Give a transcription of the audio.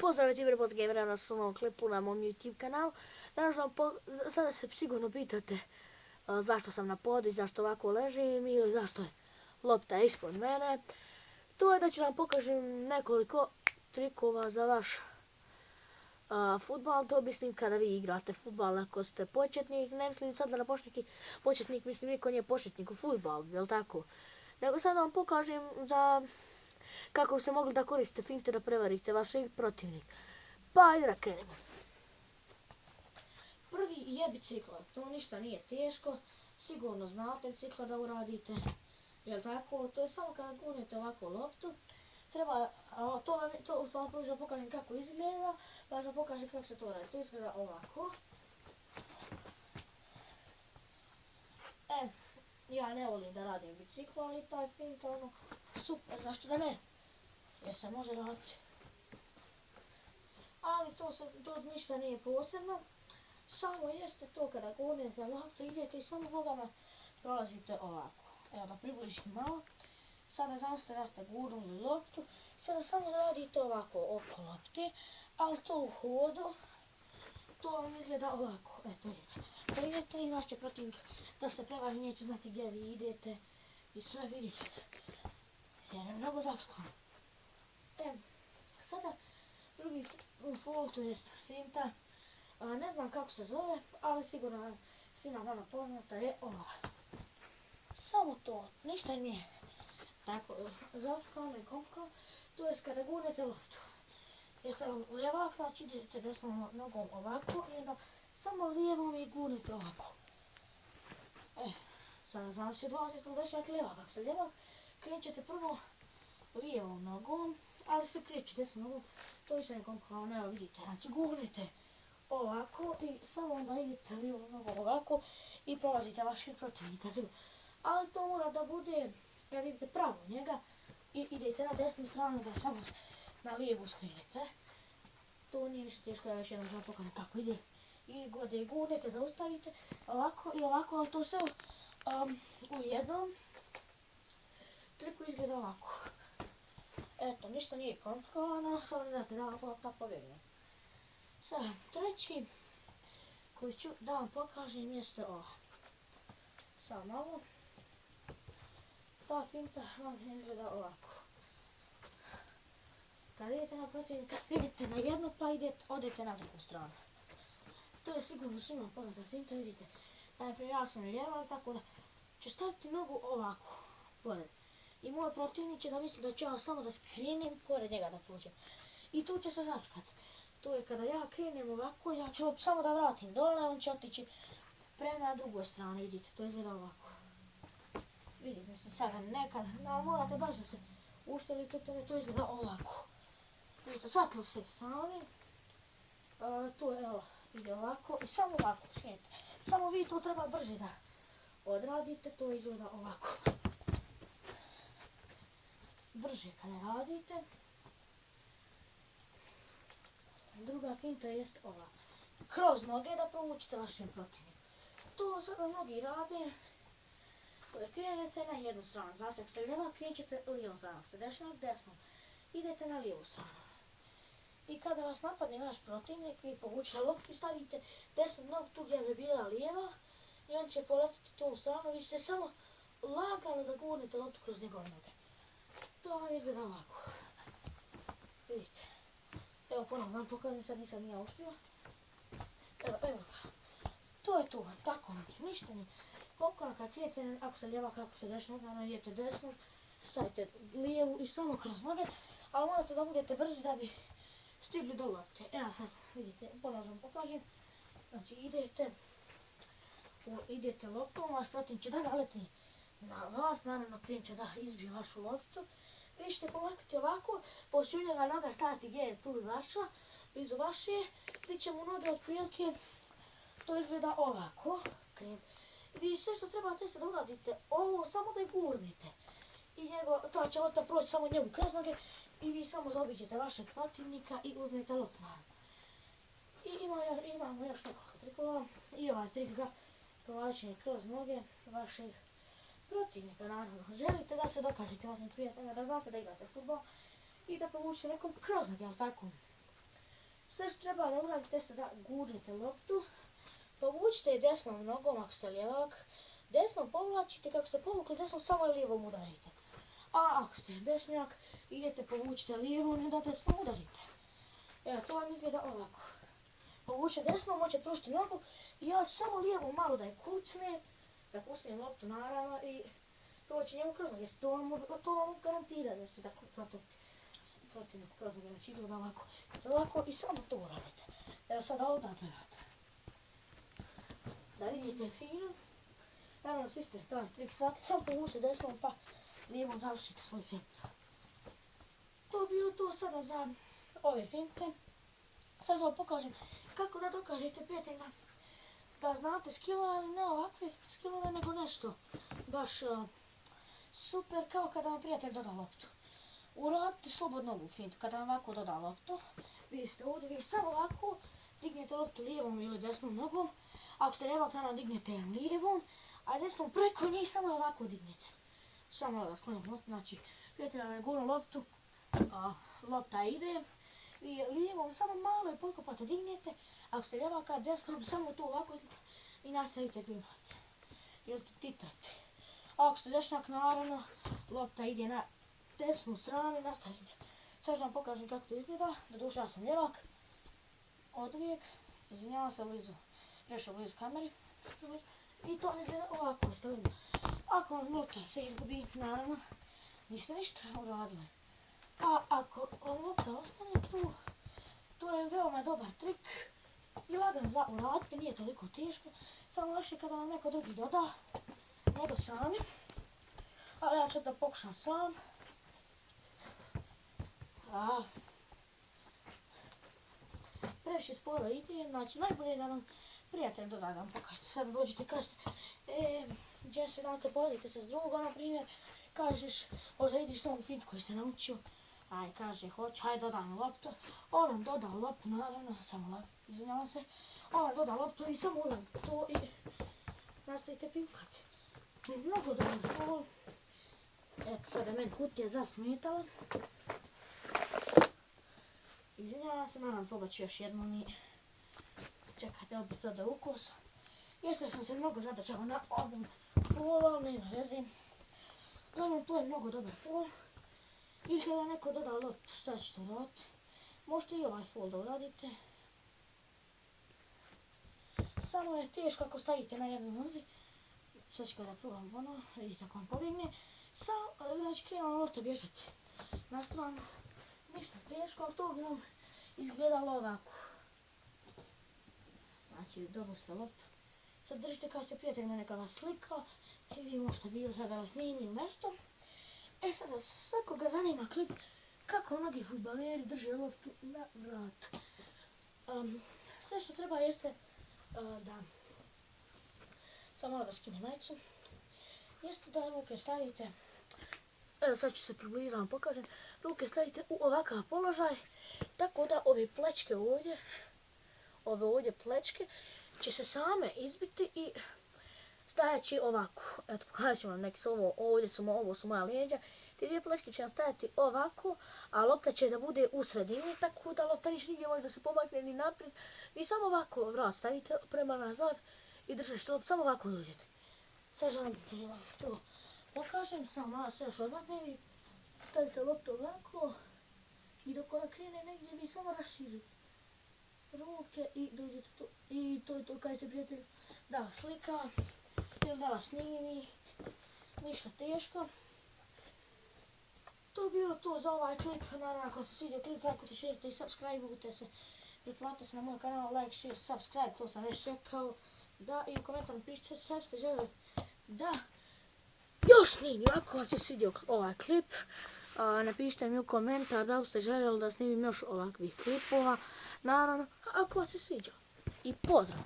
Pozdrav YouTuber Gamera na novom klipu na mom YouTube kanalu. Danas sada se sigurno pitate zašto sam na podu i zašto ovako ležim ili zašto je lopta ispod mene. To je da ću vam pokažem nekoliko trikova za vaš futbal. To mislim kada vi igrate futbal ako ste početnik. Ne mislim sad na početnik, mislim niko nije početnik u futbalu, jel tako? Nego sad vam pokažem za kako ste mogli da koristite finte da prevarite vašeg protivnika. Pa ajde da krenemo. Prvi je bicikla, to ništa nije teško, sigurno znate bicikla da uradite, jel tako? To je samo kada gurnete ovako loptu, treba, to vam da pokažem kako izgleda, pa da pokažem kako se to radi. To izgleda ovako. Ja ne volim da radim biciklu, ali taj fint ono super, zašto da ne? Jer se može raditi. Ali to ništa nije posebno. Samo jeste to kada gurnete loptu, idete i samo nogama prolazite ovako. Evo da približim malo. Sada zamislite da ste gurnuli loptu. Sada samo radite ovako oko lopte, ali to u hodu. To vam izgleda ovako. Eto vidite. Da idete i vaš će protivnik da se prevari, neće znati gdje vi idete. I sve vidite. Jer je mnogo zaputano. Sada drugi fol, to jest finta, ne znam kako se zove, ali sigurno svima vama poznata je ova. Samo to, ništa nije tako zaputano i komplikano, to jest kada gurnete loptu. Jeste lijevak, znači idete desnom nogom ovako i onda samo lijevom i gurnete ovako. Sada znači od vas jeste li dešnjak lijevak, ako ste lijevak, krećete prvo lijevom nogom, ali se kreće desnom nogom, to više ne komplikano, evo vidite, znači gurnete ovako i samo onda idete lijevom nogom ovako i prolazite vašeg protivnika. Ali to mora da bude, kad idete pravo njega i idete na desnu stranu da samo na lijevu skrenete. To nije ništa teško, ja još jednom želim pokažem kako ide. I gurnete, zaustavite, ovako i ovako, ali to sve u jednom triku izgleda ovako. Eto, ništa nije komplikovano, samo ne znate da vam pobjegne. Sada, treći koji ću da vam pokažem jeste ova. Samo ovo. Ta finta vam izgleda ovako. Kad idete na protivnika, idete na jednu pa odete na drugu stranu. To je sigurno svima poznata finta, vidite. Najprije ja sam lijeva, tako da ću staviti nogu ovako, pored. I moj protivnik će da misli da ću ja samo da skrenem pored njega da prođem. I tu će se zapkat. To je kada ja krenem ovako, ja ću samo da vratim dole, on će otići prema drugoj strani, vidite, to izgleda ovako. Vidite se sada nekad, ali morate baš da se uštedite u tome, to izgleda ovako. Vidite, shvatili se sami. To je, evo, ide ovako i samo ovako skrenete. Samo vi to treba brže da odradite, to izgleda ovako. Brže kada radite. Druga finta jest ova. Kroz noge da provučite vašem protivniku. To sada mnogi rade. Krenete na jednu stranu. Znači, ako ste lijeva, krećete lijevom stranu. Ako ste desnom, idete na lijevu stranu. I kada vas napadne vaš protivnik, vi povučete loptu i stavite desnu nogu tu gdje bi bila lijeva i on će poletiti tu stranu. Vi ćete samo lagano da gurnete loptu kroz njegove noge. To vam izgleda ovako. Vidite. Evo ponovno vam pokažem, sad nisam ja uspio. Evo ga. To je to, tako ništa nije. Koliko kad krijete, ako ste lijeva, kako ste desno, idete desno, stavite lijevu i samo kroz noge, ali morate da budete brzi da bi stigli do lopte. Evo sad vidite, ponovno vam pokažem. Znači idete loptom, vaš protivnik će da naleti na vas, naravno prije će da izbije vašu loptu. Vi ćete pomaknuti ovako, poslije njega noga staviti gdje je tu vaša, blizu vaše, vi će mu noge otprilike, to izgleda ovako. Vi sve što trebate da uradite ovo, samo da je gurnite. I ta će lopta proći samo njemu kroz noge i vi samo zaobiđete vašeg protivnika i uzmete loptu. I imamo još nekoliko trikova i ovaj trik za provlačenje kroz noge vašeg protivnika, naravno. Želite da se dokažete vašim prijateljima, da znate da igrate fudbal i da provučete nekom kroz noge, jel tako? Sve što treba da uradite jeste da gurnete loptu, povučite je desnom nogom ako ste lijevak, desnom povlačite, kako ste povukli desnom samo lijevom udarite. A ako ste dešnjak, idete povučite lijevom i da desnom udarite. Evo, to vam izgleda ovako. Povuče desnom, hoće pružiti nogu i ja ću samo lijevom malo da je kucnem, da pustim loptu naravno i proći njemu kroz noge. To vam garantira da ćete tako protivniku kroz noge. Znači idu da ovako i samo to uradite. Evo sada ovdje gledate. Da vidite film. Naravno svi ste stavili trik shvatili, samo povučite desnom pa lijevom završite svoj film. To bilo to sada za ove finte. Sad ću vam pokažem kako da dokažete prijateljima da znate skillove, ali ne ovakve skillove, nego nešto baš super, kao kada vam prijatelj doda loptu. Uradite slobodno ovu fintu, kada vam ovako doda loptu, vi ste ovdje, vi samo ovako dignete loptu lijevom ili desnom nogom, ako ste lijevak, naravno dignete lijevom, a desnom preko njih samo ovako dignete. Samo da sklonim loptu, znači prijatelj vam je gurnu loptu, lopta ide, vi lijevom samo malo je potkopate, dignete, ako ste lijevaka, desnom samo tu ovako i nastavite grimati. Ili titrati. A ako ste dešnjak, naravno, lopta ide na desnu stranu i nastavite. Sad ću vam pokažem kako to izgleda, doduše ja sam lijevak, od uvijek, izvinjavam se blizu, prešao blizu kameri, i to izgleda ovako, jeste vidjeli. Ako vam lopta se izgubi, naravno, niste ništa uradili. A ako lopta ostane tu, to je veoma dobar trik i lagan za uraditi, nije toliko teško, samo loše kada vam neko drugi doda, nego sami. Ali ja ću da pokušam sam. Previše sporo ide, znači najbolje je da vam prijatelj doda da vam pokažete. Sad dođete i kažete, gdje se date, podelite se s drugom, na primjer, kažeš, možda vidiš novu fintu koju si naučio, kaže, hoće, hajde dodaj mi loptu. On vam doda loptu, naravno, samo izvinjavam se, on vam doda loptu i samo uradite to i nastavite pivati. Mnogo dobar fol. Eto, sada je meni kutija zasmetala. Izvinjavam se, naravno probat ću još jednom i čekajte opet to da ukosa. Jesli sam se mnogo zadržao na ovom folu, ali nema veze. Uglavnom, to je mnogo dobar fol. Ili kada neko doda loptu, šta ćete raditi? Možete i ovaj fol da uradite. Samo je teško ako stavite na jednoj nozi. Sad ću kada probam ono, vidite kako vam pobjegne. Znači krenula lopta bježati na stranu. Ništa teško, ali to bi vam izgledalo ovako. Znači, dobro ste loptu. Sad držite kad ste prijateljima neka vas slika. I vidimo što bi još da vas snimi ili nešto. Sada svakoga zanima klip kako mnogi fudbaleri drže loptu na vratu. Sve što treba jeste da samo malo da skinem majicu. Jeste da ruke stavite, evo sad ću se približiti vam pokažem, ruke stavite u ovakav položaj, tako da ove plečke ovdje, ove ovdje plečke će se same izbiti i stajaći ovako. Eto, pokazat ću vam neki su ovo su moja lijeđa. Te dvije plečke će vam stajati ovako, a lopta će da bude u sredini, tako da lopta nigdje može da se pomakne ni naprijed. Vi samo ovako vrat stavite prema nazad i držite loptu, samo ovako dođete. Sad želim da to pokažem, samo malo se još odmakne, vi stavite loptu ovako i dok ona krene negdje vi samo raširite ruke i dođete tu. I to je to, kažete prijatelju da vas slika ili da vas snimi, ništa teško. To je bilo to za ovaj klip, naravno ako se svidio klip, lajkujte, šerite i subscribe-ujte se, pretplatite se na moj kanal, like, share, subscribe, to sam već rekao, da i u komentar napišite sve ste želeli da još snimim, ako vas je svidio ovaj klip, napišite mi u komentar da li ste željeli da snimim još ovakvih klipova, naravno, ako vas je sviđao. I pozdrav!